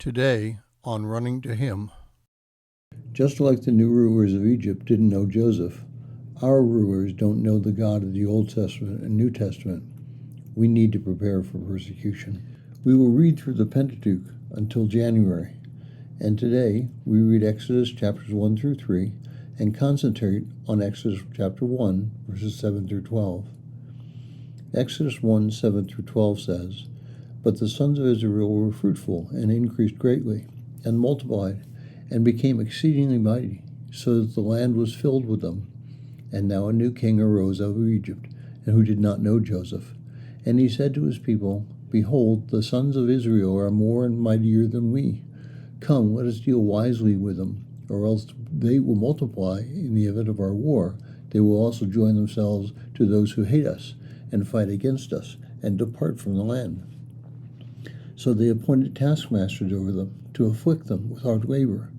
Today on Running to Him. Just like the new rulers of Egypt didn't know Joseph, our rulers don't know the God of the Old Testament and New Testament. We need to prepare for persecution. We will read through the Pentateuch until January, and today we read Exodus chapters 1 through 3 and concentrate on Exodus chapter 1, verses 7 through 12. Exodus 1, 7 through 12 says, "But the sons of Israel were fruitful and increased greatly, and multiplied, and became exceedingly mighty, so that the land was filled with them. And now a new king arose over Egypt, and who did not know Joseph. And he said to his people, Behold, the sons of Israel are more and mightier than we. Come, let us deal wisely with them, or else they will multiply in the event of our war. They will also join themselves to those who hate us, and fight against us, and depart from the land. So they appointed taskmasters over them, to afflict them with hard labor.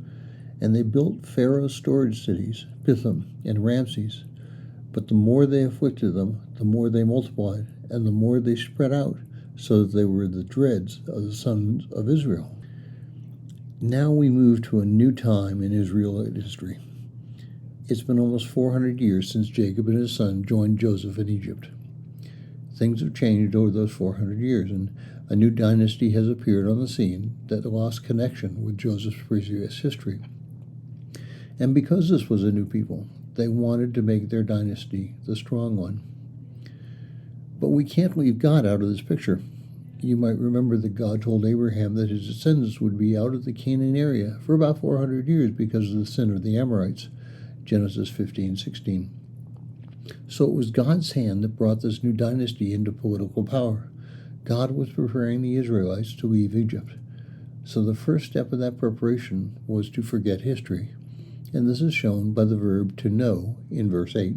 And they built Pharaoh's storage cities, Pithom and Raamses. But the more they afflicted them, the more they multiplied, and the more they spread out, so that they were the dreads of the sons of Israel." Now we move to a new time in Israelite history. It's been almost 400 years since Jacob and his son joined Joseph in Egypt. Things have changed over those 400 years, and a new dynasty has appeared on the scene that lost connection with Joseph's previous history. And because this was a new people, they wanted to make their dynasty the strong one. But we can't leave God out of this picture. You might remember that God told Abraham that his descendants would be out of the Canaan area for about 400 years because of the sin of the Amorites, Genesis 15:16. So it was God's hand that brought this new dynasty into political power. God was preparing the Israelites to leave Egypt. So the first step of that preparation was to forget history. And this is shown by the verb to know in verse 8.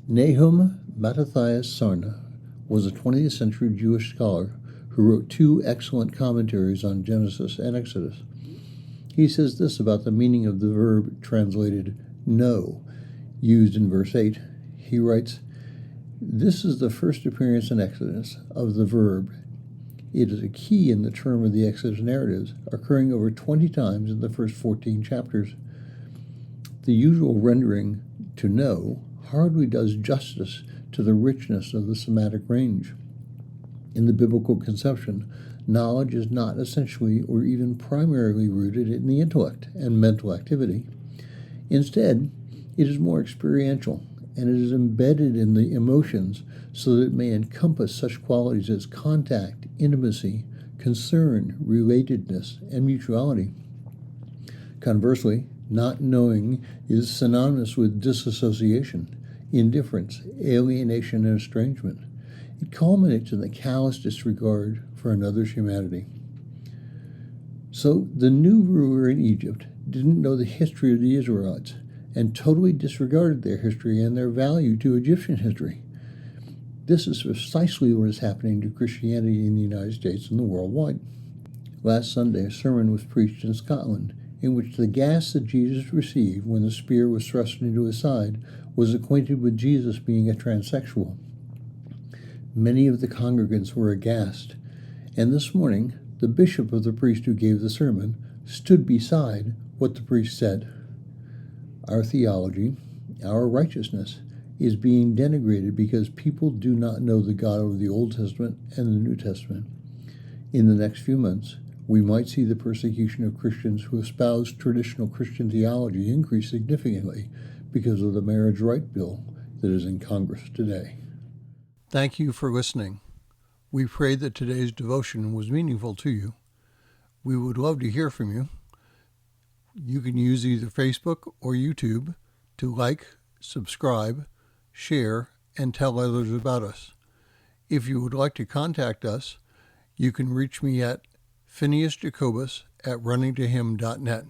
Nahum Mattathias Sarna was a 20th century Jewish scholar who wrote two excellent commentaries on Genesis and Exodus. He says this about the meaning of the verb translated know, used in verse 8. He writes, "This is the first appearance in Exodus of the verb. It is a key in the term of the Exodus narratives, occurring over 20 times in the first 14 chapters. The usual rendering, to know, hardly does justice to the richness of the semantic range. In the biblical conception, knowledge is not essentially or even primarily rooted in the intellect and mental activity. Instead, it is more experiential, and it is embedded in the emotions so that it may encompass such qualities as contact, intimacy, concern, relatedness, and mutuality. Conversely, not knowing is synonymous with disassociation, indifference, alienation, and estrangement. It culminates in the callous disregard for another's humanity. So the new ruler in Egypt didn't know the history of the Israelites and totally disregarded their history and their value to Egyptian history. This is precisely what is happening to Christianity in the United States and the worldwide. Last Sunday, a sermon was preached in Scotland in which the gas that Jesus received when the spear was thrust into his side was acquainted with Jesus being a transsexual. Many of the congregants were aghast, and this morning, the bishop of the priest who gave the sermon stood beside what the priest said. Our theology, our righteousness, is being denigrated because people do not know the God of the Old Testament and the New Testament. In the next few months, we might see the persecution of Christians who espouse traditional Christian theology increase significantly because of the marriage right bill that is in Congress today. Thank you for listening. We pray that today's devotion was meaningful to you. We would love to hear from you. You can use either Facebook or YouTube to like, subscribe, share, and tell others about us. If you would like to contact us, you can reach me at phineasjacobus@runningtohim.net.